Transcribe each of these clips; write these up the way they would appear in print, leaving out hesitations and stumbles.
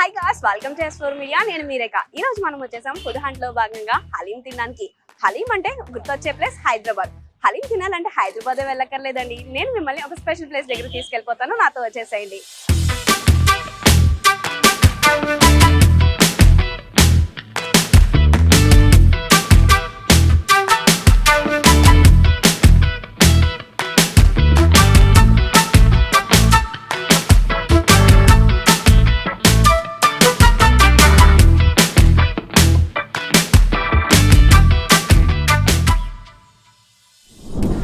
Hi guys, welcome to S4 media. నేను మీ రేఖ. ఈ రోజు మనం వచ్చేసాం ఫుడ్ హంట్ లో భాగంగా హలీం తినడానికి. హలీం అంటే గుర్తొచ్చే ప్లేస్ హైదరాబాద్. హలీం తినాలంటే హైదరాబాద్ వెళ్ళక్కర్లేదండి. నేను మిమ్మల్ని ఒక స్పెషల్ ప్లేస్ దగ్గర తీసుకెళ్ళిపోతాను. నాతో వచ్చేసేయండి.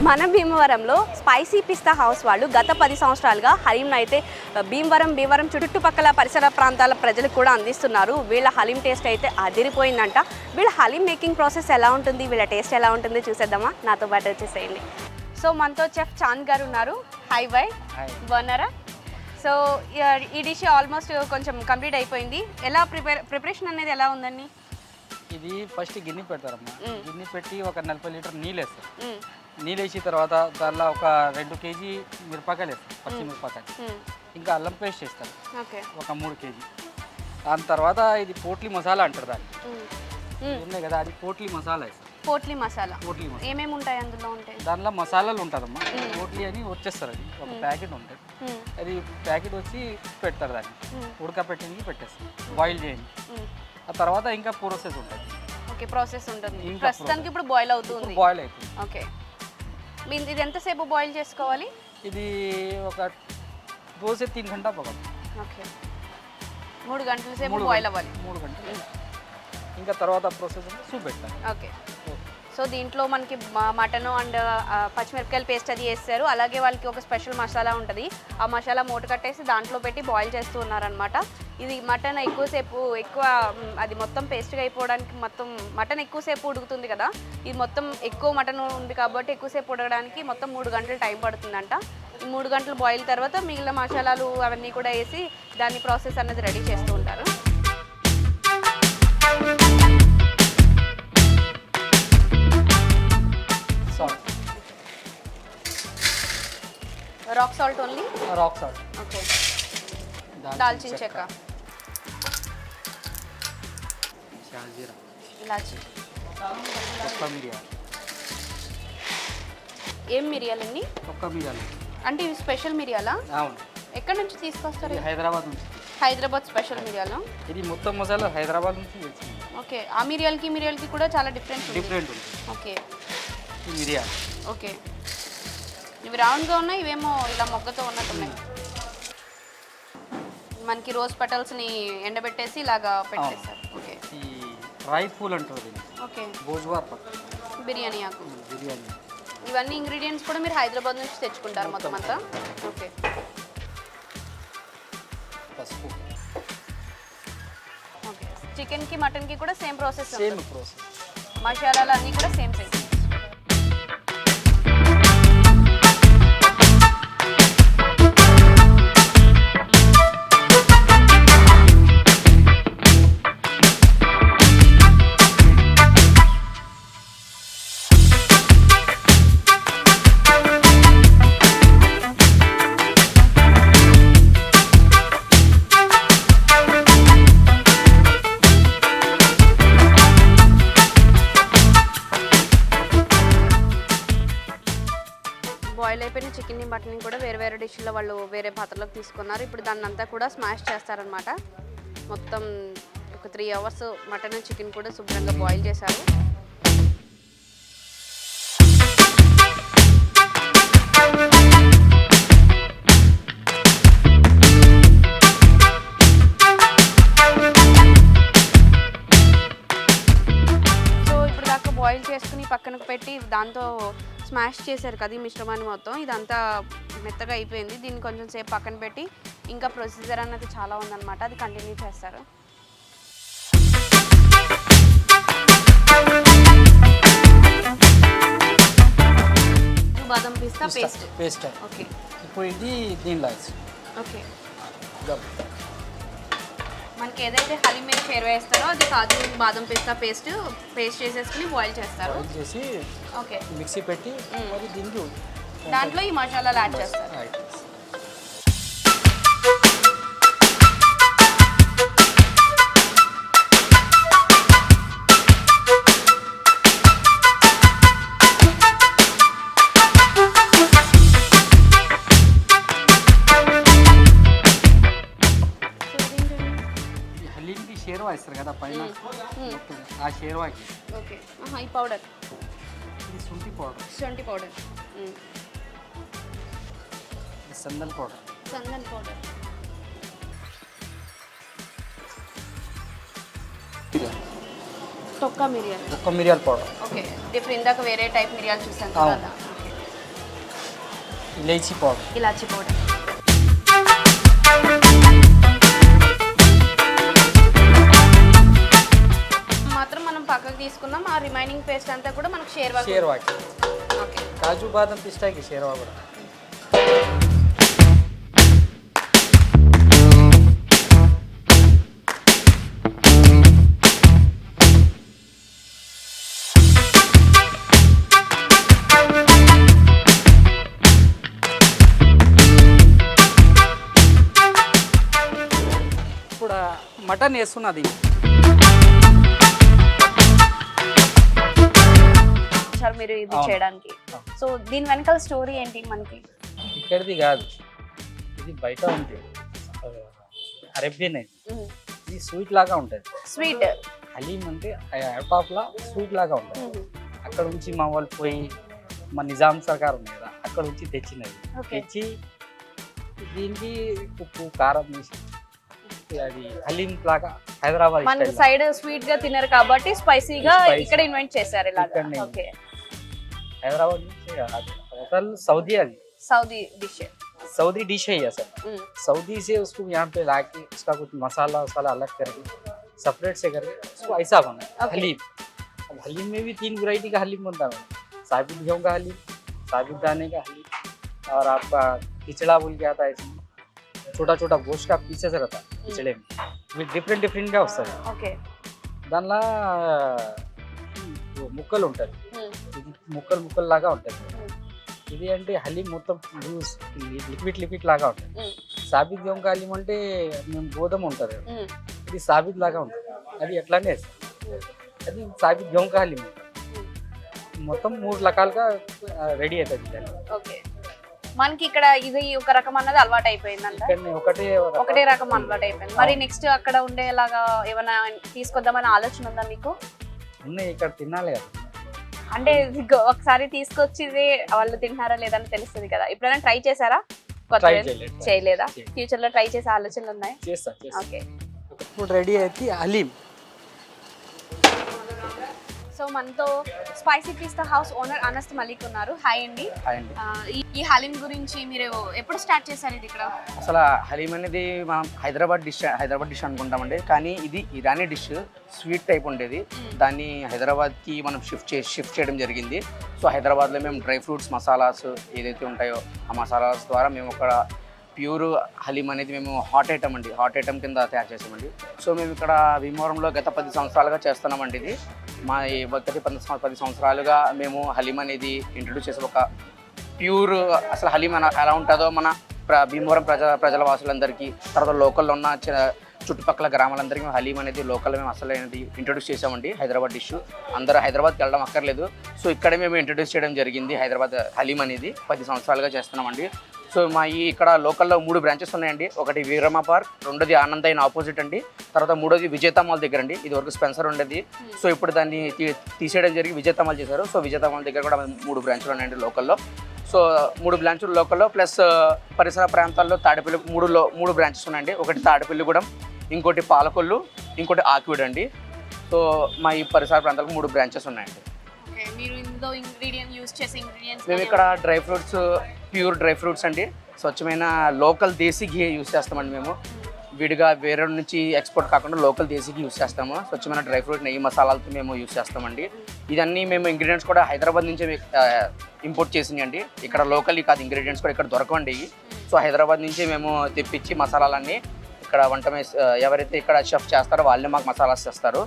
మన భీమవరంలో స్పైసీ పిస్తా హౌస్ వాళ్ళు గత 10 సంవత్సరాలుగా హలీంను అయితే భీమవరం చుట్టుపక్కల పరిసర ప్రాంతాల ప్రజలకు కూడా అందిస్తున్నారు. వీళ్ళ హలీం టేస్ట్ అయితే అదిరిపోయిందంట. వీళ్ళ హలీం మేకింగ్ ప్రాసెస్ ఎలా ఉంటుంది, వీళ్ళ టేస్ట్ ఎలా ఉంటుంది చూసేద్దామా? నాతో పాటు వచ్చేసేయండి. సో మనతో చెఫ్ చాంద్ గారు ఉన్నారు. హాయ్ బాయ్, బాగున్నారా? సో ఈ డిష్ ఆల్మోస్ట్ కొంచెం కంప్లీట్ అయిపోయింది. ఎలా ప్రిపరేషన్ అనేది ఎలా ఉందండి? ఇది ఫస్ట్ గిన్నె పెడతారమ్మా. గిన్నె పెట్టి ఒక 40 లీటర్ నీళ్ళు వేస్తారు. నీళ్ళు వేసిన తర్వాత దానిలో ఒక 2 కేజీ మిరపకాయలు వేస్తారు, పచ్చి మిరపకాయలు. ఇంకా అల్లం పేస్ట్ వేస్తారు ఒక 3 కేజీ. దాని తర్వాత ఇది పోట్లీ మసాలా అంటారు దాన్ని, ఉన్నాయి కదా, అది పోట్లీ మసాలా వేస్తారు. పోట్లీ మసాలా ఏమేమి ఉంటాయి అందులో? ఉంటాయి దానిలో మసాలాలు ఉంటుందమ్మా. పోట్లీ అని వచ్చేస్తారు, అది ఒక ప్యాకెట్ ఉంటుంది. అది ప్యాకెట్ వచ్చి పెడతారు, దాన్ని ఉడకపెట్టి పెట్టేస్తారు, బాయిల్ చేయండి. ఆ తర్వాత ఇంకా ప్రాసెస్ ఉంటుంది. ఓకే, ప్రాసెస్ ఉంటుంది. ప్రస్తుతానికి ఇప్పుడు బాయిల్ అవుతుంది. బాయిల్ అవుతుంది. ఓకే, ఇది ఎంతసేపు బాయిల్ చేసుకోవాలి? ఇది ఒక 2 से 3 घंटा పగదు. ఓకే, 3 గంటల సేపు బాయిల్ అవ్వాలి. 3 గంటలు. ఇంకా తర్వాత ప్రాసెస్ సూప్ పెట్టాలి. ఓకే, సో దీంట్లో మనకి మటన్ అండ్ పచ్చిమిరపకాయల పేస్ట్ అది వేస్తారు. అలాగే వాళ్ళకి ఒక స్పెషల్ మసాలా ఉంటుంది. ఆ మసాలా మూట కట్టేసి దాంట్లో పెట్టి బాయిల్ చేస్తూ ఉన్నారనమాట. ఇది మటన్ ఎక్కువ అది మొత్తం పేస్ట్గా అయిపోవడానికి, మొత్తం మటన్ ఎక్కువసేపు ఉడుకుతుంది కదా, ఇది మొత్తం ఎక్కువ మటన్ ఉంది కాబట్టి ఎక్కువసేపు ఉడకడానికి మొత్తం 3 గంటలు టైం పడుతుందంట. ఈ 3 గంటలు బాయిల్ తర్వాత మిగిలిన మసాలాలు అవన్నీ కూడా వేసి దాన్ని ప్రాసెస్ అనేది రెడీ చేస్తూ ఉంటారు. Rock salt only? Rock salt. Okay, దాల్చిన చెక్క, షాజీరా, ఇలాచి, ఒక్క మిరియాలు. ఏం మిరియాలండి? ఒక్క మిరియాలు అంటే ఇవి స్పెషల్ మిరియాలా? అవును. ఎక్కడి నుంచి తీసుకొస్తారు? హైదరాబాద్ నుంచి. హైదరాబాద్ స్పెషల్ మిరియాలు. ఇది మొత్తం మసాలా హైదరాబాద్ నుంచి వచ్చింది. ఓకే, ఆ మిరియాలకి కూడా చాలా డిఫరెంట్ ఉంది. ఓకే, ఈ మిరియాలు. ఓకే, ఇవి రౌండ్గా ఉన్నాయి, ఇవేమో ఇలా మొగ్గతో ఉన్నట్టున్నాయి. మనకి రోజ్ పెటల్స్ని ఎండబెట్టేసి ఇలాగా పెట్టేస్తారు. ఓకే, ఈ రాయి పూల్ అంటారు దీన్ని. ఓకే, భోజ్వార్ బిర్యానీ ఆకు. బిర్యానీ. ఇవన్నీ ఇంగ్రీడియంట్స్ కూడా మీరు హైదరాబాద్ నుంచి తెచ్చుకుంటారు మొత్తం అంతా? ఓకే, పసుపు. ఓకే, చికెన్కి మటన్కి కూడా సేమ్ ప్రాసెస్? Same process. మసాలాలు అన్నీ కూడా సేమ్. బాయిల్ అయిపోయిన చికెన్ని మటన్ని కూడా వేరే డిష్లో వాళ్ళు వేరే పాత్రలోకి తీసుకున్నారు. ఇప్పుడు దాన్ని అంతా కూడా స్మాష్ చేస్తారనమాట. మొత్తం ఒక 3 అవర్స్ మటన్ అండ్ చికెన్ కూడా శుభ్రంగా బాయిల్ చేశారు. సో ఇప్పుడు దాకా బాయిల్ చేసుకుని పక్కనకు పెట్టి దాంతో స్మాష్ చేశారు కదా ఈ మిశ్రమాన్ని మొత్తం. ఇదంతా మెత్తగా అయిపోయింది. దీన్ని కొంచెం సేపు పక్కన పెట్టి ఇంకా ప్రొసీజర్ అన్నది చాలా ఉందన్నమాట, అది కంటిన్యూ చేస్తారు. బాదం పిస్తా పేస్ట్. ఓకే, ఇప్పుడు ఇది దీనిలో. ఓకే, మనకి ఏదైతే హలీం మీద షేర్ వేస్తారో అది కాజు బాదం పిస్తా పేస్ట్ చేసేసుకుని బాయిల్ చేస్తారు. చేసి ఓకే, మిక్సీ పెట్టి దాంట్లో ఈ మసాలాలు యాడ్ చేస్తారు. షేర్వా ఇస్తారు కదా పైన మొత్తం, ఆ షేర్వాకి ఓకే. ఈ పౌడర్ ఇది శొంఠి పౌడర్, ఇది సందల్ పౌడర్, చందన్ పౌడర్, తొక్క మిరియాలు, ఒక్క మిరియాల పౌడర్, ఓకే. డిఫరెంట్ ఇందాక వేరే టైప్ మిరియాలు చూసాం అవును. కదా, ఓకే. ఇలైచీ పౌడర్, ఇలాచి పౌడర్, మాత్రం మనం పక్కకు తీసుకుందాం. ఆ రిమైనింగ్ పేస్ట్ అంతా కూడా మనకు షేర్వాకి, ఓకే. కాజు బాదం పిస్తాకి షేర్వా కూడా. ఇప్పుడు మటన్ వేస్తున్నది. సార్ మీరు ఇది అవును. చేయడానికి, సో దీని వెనకాల స్టోరీ ఏంటి మనకి? ఇక్కడిది కాదు, ఇది బయట ఉంది, అరేబియన్ ఇది. ఇది స్వీట్ లాగా ఉంటుంది. స్వీట్ హలీం అంటే టాప్లా స్వీట్ లాగా ఉంటుంది. అక్కడ నుంచి మా వాళ్ళు పోయి మా నిజాం సర్కార్ ఉంది కదా, అక్కడ నుంచి తెచ్చినది. ఓకే. తెచ్చి దీనికి ఉప్పు కారం వేసి అది హలీం లాగా హైదరాబాద్ మన స్టైల్లో. సైడ్ స్వీట్ గా తినరు కాబట్టి స్పైసీగా Spicy. ఇక్కడ ఇన్వెంట్ చేశారు ఇలాగా. ఇక్కడనే. ఓకే. हैदराबाद में होटल सऊदी है, సౌదీ డిష్. सऊदी डिश है ये सर। सऊदी से उसको यहाँ पे ला के उसका कुछ मसाला वसाला अलग करके सेपरेट से करके उसको ऐसा बना Okay. हलीम। अब हलीम में भी 3 वैरायटी का हलीम बनता है, साबित गेहूँ का हलीम, साबित दाने का हलीम, और आपका खिचड़ा बोल के आता है इसमें, छोटा छोटा गोश्त का पीसेस रहता है खिचड़े में, डिफरेंट डिफरेंट గా వస్తుంది. ఓకే. దానిలో ముక్కలు ఉంటుంది, ఇది ముక్కలు ముక్కలు లాగా ఉంటుంది. ఇది అంటే హలీం మొత్తం లూజ్ లిక్విడ్ లిక్విడ్ లాగా ఉంటుంది. సాబిత్ గేమ్ కా హలీం అంటే మేము గోధుమ ఉంటుంది, ఇది సాబిత్ లాగా ఉంటుంది, అది ఎట్లానే అది సాబిత్ గేమ్ కా హలీం మొత్తం 3 రకాలుగా రెడీ అవుతుంది దాన్ని. ఓకే. మనకి ఇక్కడ ఇది ఒక రకం అన్నది అలవాటు అయిపోయిందంట. ఇక్కడ ఒకటే రకం అలవాటు అయిపోయింది. మరి నెక్స్ట్ అక్కడ ఉండేలాగా ఏమైనా తీసుకొద్దామని ఆలోచన ఉందా మీకు? ఉన్నాయి, ఇక్కడ తినాలి కదా. అంటే ఒకసారి తీసుకొచ్చి వాళ్ళు తింటున్నారా లేదని తెలుస్తుంది కదా, ఎప్పుడైనా ట్రై చేశారా? ట్రై చేయలేదు. చేయలేదా? ఫ్యూచర్ లో ట్రై చేసే ఆలోచనలు ఉన్నాయి? చేస్తా. ఓకే. ఇప్పుడు రెడీ అయితే హలీం. సో మనతో స్పైసీ పిస్తా హౌస్ ఓనర్ అనస్ మలిక్ ఉన్నారు. హాయ్ అండి. అండి ఈ హలీం గురించి మీరు ఎప్పుడు స్టార్ట్ చేశారు ఇది ఇక్కడ? అసలు హలీం అనేది మనం హైదరాబాద్ డిష్ అనుకుంటామండి, కానీ ఇది ఇరానీ డిష్, స్వీట్ టైప్ ఉండేది. దాన్ని హైదరాబాద్కి మనం షిఫ్ట్ చేయడం జరిగింది. సో హైదరాబాద్లో మేము డ్రై ఫ్రూట్స్ మసాలాస్ ఏదైతే ఉంటాయో ఆ మసాలాస్ ద్వారా మేము ఒక ప్యూర్ హలీం అనేది మేము హాట్ ఐటమ్ కింద తయారు చేసామండి. సో మేము ఇక్కడ భీమవరంలో గత 10 సంవత్సరాలుగా చేస్తున్నామండి. ఇది మా గత 10 సంవత్సరాలుగా మేము హలీం అనేది ఇంట్రడ్యూస్ చేసే ఒక ప్యూర్ అసలు హలీం ఎలా ఉంటుందో మన భీమవరం ప్రజల వాసులందరికీ, తర్వాత లోకల్లో ఉన్న చుట్టుపక్కల గ్రామాలందరికీ మేము హలీం అనేది లోకల్ మేము అసలు అనేది ఇంట్రడ్యూస్ చేసామండి. హైదరాబాద్ డిష్ అందరూ హైదరాబాద్కి వెళ్ళడం అక్కర్లేదు. సో ఇక్కడే మేము ఇంట్రడ్యూస్ చేయడం జరిగింది హైదరాబాద్ హలీం అనేది. 10 సంవత్సరాలుగా చేస్తున్నామండి. సో మా ఇక్కడ లోకల్లో 3 బ్రాంచెస్ ఉన్నాయండి. ఒకటి వీరమ్మ పార్క్, రెండోది ఆనంద్ అయిన ఆపోజిట్ అండి, తర్వాత మూడోది విజేత మాల్ దగ్గర అండి. ఇది వరకు స్పెన్సర్ ఉండేది. సో ఇప్పుడు దాన్ని తీసేయడం జరిగి విజేత మాల్ చేశారు. సో విజేత మాల్ దగ్గర కూడా 3 బ్రాంచ్లు ఉన్నాయండి లోకల్లో. సో 3 బ్రాంచ్లు లోకల్లో ప్లస్ పరిసర ప్రాంతాల్లో తాడేపల్లి 3 బ్రాంచెస్ ఉన్నాయండి. ఒకటి తాడేపల్లిగూడెం, ఇంకోటి పాలకొల్లు, ఇంకోటి ఆకివీడు అండి. సో మా ఈ పరిసర ప్రాంతాలకు 3 బ్రాంచెస్ ఉన్నాయండి. మీరు ఇందులో యూస్ చేసే ఇంగ్రీడియంట్స్ మేము ఇక్కడ dry fruits, pure dry fruits అండి, స్వచ్ఛమైన లోకల్ దేశీ ఘీ యూస్ చేస్తామండి. మేము విడిగా వేరే నుంచి ఎక్స్పోర్ట్ కాకుండా లోకల్ దేశీ ఘీ యూస్ చేస్తాము. స్వచ్ఛమైన డ్రై ఫ్రూట్ నెయ్యి మసాలాలతో మేము యూస్ చేస్తామండి. ఇదన్నీ మేము ఇంగ్రీడియంట్స్ కూడా హైదరాబాద్ నుంచి ఇంపోర్ట్ చేసినాయి అండి. ఇక్కడ లోకల్ కాదు, ఇంగ్రీడియంట్స్ కూడా ఇక్కడ దొరకండి. సో హైదరాబాద్ నుంచి మేము తెప్పించి మసాలాలన్నీ ఇక్కడ ఎవరైతే ఇక్కడ షెఫ్ చేస్తారో వాళ్ళే మాకు మసాలాస్ చేస్తారు.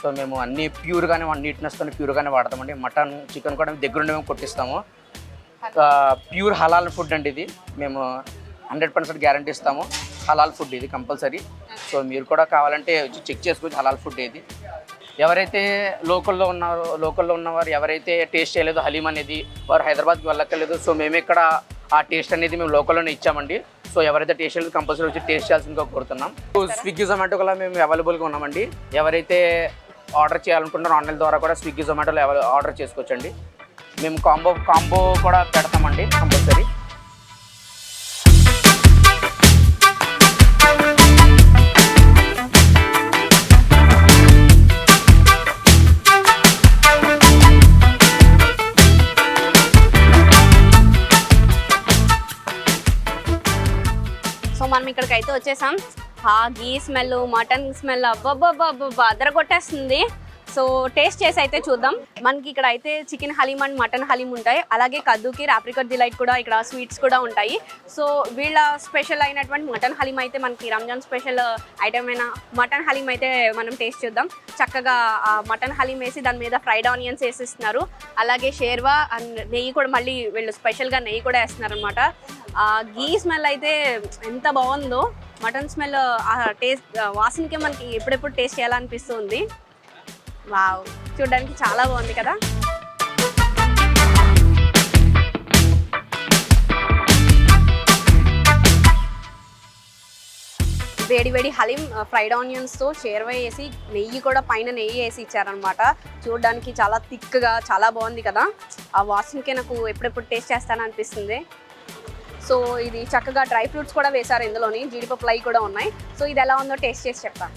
సో మేము అన్నీ ప్యూర్గానే నీట్నెస్తో ప్యూర్గానే వాడతామండి. మటన్ చికెన్ కూడా దగ్గరుండి మేము కొట్టిస్తాము. ప్యూర్ హలాల్ ఫుడ్ అండి ఇది. మేము 100% గ్యారంటీ ఇస్తాము. హలాల్ ఫుడ్ ఇది కంపల్సరీ. సో మీరు కూడా కావాలంటే చెక్ చేసుకోవచ్చు హలాల్ ఫుడ్ ఇది. ఎవరైతే లోకల్లో ఉన్నవారు ఎవరైతే టేస్ట్ చేయలేదో హలీం అనేది, వారు హైదరాబాద్కి వెళ్ళక్కర్లేదు. సో మేము ఇక్కడ ఆ టేస్ట్ అనేది మేము లోకల్లోనే ఇచ్చామండి. సో ఎవరైతే టేస్ట్ చేయాలి కంపల్సరీ వచ్చి టేస్ట్ చేయాల్సిందిగా కోరుతున్నాం. స్విగ్గీ జొమాటో కూడా మేము అవైలబుల్గా ఉన్నామండి. ఎవరైతే ఆర్డర్ చేయాలనుకుంటున్నారో ఆన్లైన్ ద్వారా కూడా స్విగ్గీ జొమాటోలో ఆర్డర్ చేసుకోవచ్చండి. మేము కాంబో కూడా పెడతామండి కంపల్సరీ. సో మనం ఇక్కడికి అయితే వచ్చేసాం. గీ స్మెల్, మటన్ స్మెల్ అబ్బబ్బబ్బబ్బా అదర కొట్టేస్తుంది. సో టేస్ట్ చేసి అయితే చూద్దాం. మనకి ఇక్కడ అయితే chicken haleem and mutton haleem ఉంటాయి. అలాగే కద్దుకి ఆప్రికాట్ డిలైట్ కూడా ఇక్కడ స్వీట్స్ కూడా ఉంటాయి. సో వీళ్ళ స్పెషల్ అయినటువంటి మటన్ హలీం అయితే మనకి రంజాన్ స్పెషల్ ఐటమ్ అయిన మటన్ హలీం అయితే మనం టేస్ట్ చూద్దాం. చక్కగా మటన్ హలీం వేసి దాని మీద ఫ్రైడ్ ఆనియన్స్ వేసిస్తున్నారు. అలాగే షేర్వా అండ్ నెయ్యి కూడా మళ్ళీ వీళ్ళు స్పెషల్గా నెయ్యి కూడా వేస్తున్నారు అనమాట. గీ స్మెల్ అయితే ఎంత బాగుందో. మటన్ స్మెల్ టేస్ట్ వాసనకే మనకి ఎప్పుడెప్పుడు టేస్ట్ చేయాలనిపిస్తుంది. వావ్, చూడడానికి చాలా బాగుంది కదా. వేడి వేడి హలీం ఫ్రైడ్ ఆనియన్స్తో షేర్వా వేసి నెయ్యి కూడా పైన నెయ్యి వేసి ఇచ్చారనమాట. చూడడానికి చాలా థిక్గా చాలా బాగుంది కదా. ఆ వాసనకే నాకు ఎప్పుడెప్పుడు టేస్ట్ చేస్తాననిపిస్తుంది. సో ఇది చక్కగా డ్రై ఫ్రూట్స్ కూడా వేశారు ఇందులోని, జీడిపప్పు లై కూడా ఉన్నాయి. సో ఇది ఎలా ఉందో టేస్ట్ చేసి చెప్తాను.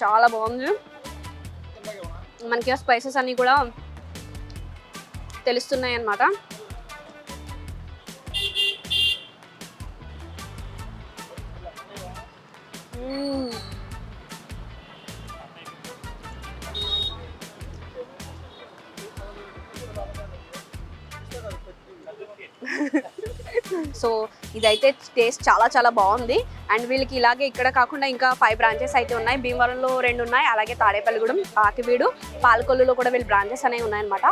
చాలా బాగుంది. మనకి స్పైసెస్ అన్నీ కూడా తెలుస్తున్నాయి అన్నమాట. సో ఇదైతే టేస్ట్ చాలా చాలా బాగుంది. అండ్ వీళ్ళకి ఇలాగే ఇక్కడ కాకుండా ఇంకా 5 బ్రాంచెస్ అయితే ఉన్నాయి. భీమవరంలో 2 ఉన్నాయి, అలాగే తాడేపల్లిగూడెం, ఆకివీడు, పాలకొల్లులో కూడా వీళ్ళ బ్రాంచెస్ అనేవి ఉన్నాయన్నమాట.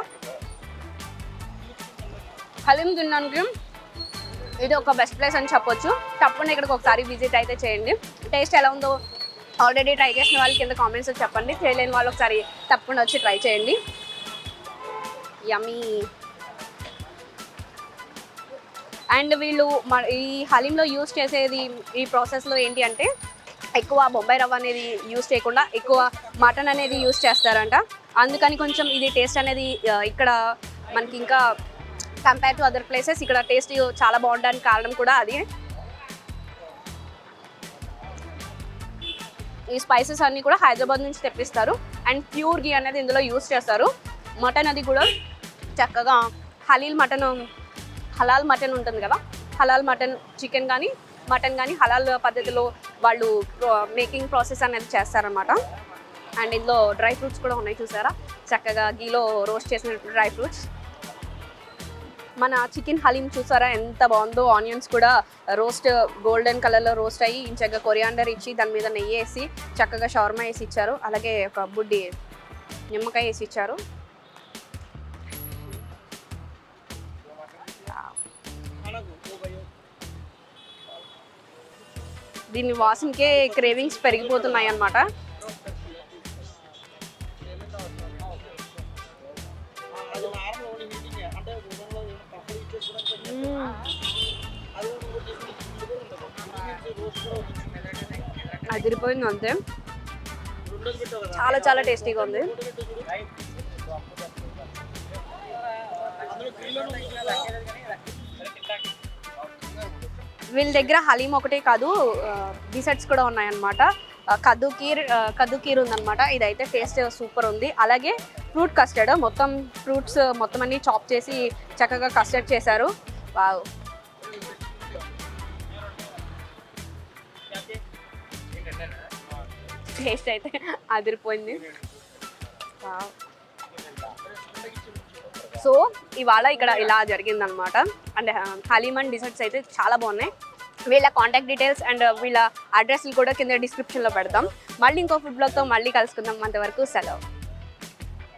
హలీం తినడానికి ఇది ఒక బెస్ట్ ప్లేస్ అని చెప్పొచ్చు. తప్పకుండా ఇక్కడికి ఒకసారి విజిట్ అయితే చేయండి. టేస్ట్ ఎలా ఉందో ఆల్రెడీ ట్రై చేసిన వాళ్ళకి కింద కామెంట్స్లో చెప్పండి. చేయలేని వాళ్ళు ఒకసారి తప్పకుండా వచ్చి ట్రై చేయండి. యమ్మీ. అండ్ వీళ్ళు ఈ హలీంలో యూస్ చేసేది ఈ ప్రాసెస్లో ఏంటి అంటే ఎక్కువ బొంబాయి రవ్వ అనేది యూస్ చేయకుండా ఎక్కువ మటన్ అనేది యూస్ చేస్తారంట. అందుకని కొంచెం ఇది టేస్ట్ అనేది ఇక్కడ మనకి ఇంకా కంపేర్ టు అదర్ ప్లేసెస్ ఇక్కడ టేస్ట్ చాలా బాగుండడానికి కారణం కూడా అది. ఈ స్పైసెస్ అన్నీ కూడా హైదరాబాద్ నుంచి తెప్పిస్తారు. అండ్ ప్యూర్ గీ అనేది ఇందులో యూస్ చేస్తారు. మటన్ అది కూడా చక్కగా హలాల్ మటన్ ఉంటుంది కదా, హలాల్ మటన్ చికెన్ కానీ మటన్ కానీ హలాల్ పద్ధతిలో వాళ్ళు మేకింగ్ ప్రాసెస్ అనేది చేస్తారనమాట. అండ్ ఇందులో డ్రై ఫ్రూట్స్ కూడా ఉన్నాయి చూసారా, చక్కగా గీలో రోస్ట్ చేసిన డ్రై ఫ్రూట్స్. మన చికెన్ హలీం చూసారా ఎంత బాగుందో. ఆనియన్స్ కూడా రోస్ట్ గోల్డెన్ కలర్లో రోస్ట్ అయ్యి చక్కగా కొరియాండర్ ఇచ్చి దాని మీద నెయ్యి వేసి చక్కగా షవర్మా వేసి ఇచ్చారు. అలాగే ఒక బుడ్డి నిమ్మకాయ వేసి ఇచ్చారు. దీని వాసనకే క్రేవింగ్స్ పెరిగిపోతున్నాయి అన్నమాట. అదిరిపోయింది అంతే, చాలా చాలా టేస్టీగా ఉంది. వీళ్ళ దగ్గర హలీం ఒకటే కాదు, డిసర్ట్స్ కూడా ఉన్నాయన్నమాట. కద్దు కీర్ ఉందన్నమాట. ఇదైతే టేస్ట్ సూపర్ ఉంది. అలాగే ఫ్రూట్ కస్టర్డ్, మొత్తం ఫ్రూట్స్ మొత్తం అన్ని చాప్ చేసి చక్కగా కస్టర్డ్ చేశారు. వావ్, టేస్ట్ అయితే అదిరిపోయింది. వావ్. సో ఇవాళ ఇక్కడ ఇలా జరిగిందనమాట. అండ్ హలీం అండ్ డిజర్ట్స్ అయితే చాలా బాగున్నాయి. వీళ్ళ కాంటాక్ట్ డీటెయిల్స్ అండ్ వీళ్ళ అడ్రస్లు కూడా కింద డిస్క్రిప్షన్లో పెడతాం. మళ్ళీ ఇంకో ఫుడ్ బ్లాగ్తో మళ్ళీ కలుసుకుందాం. అంతవరకు సెలవు.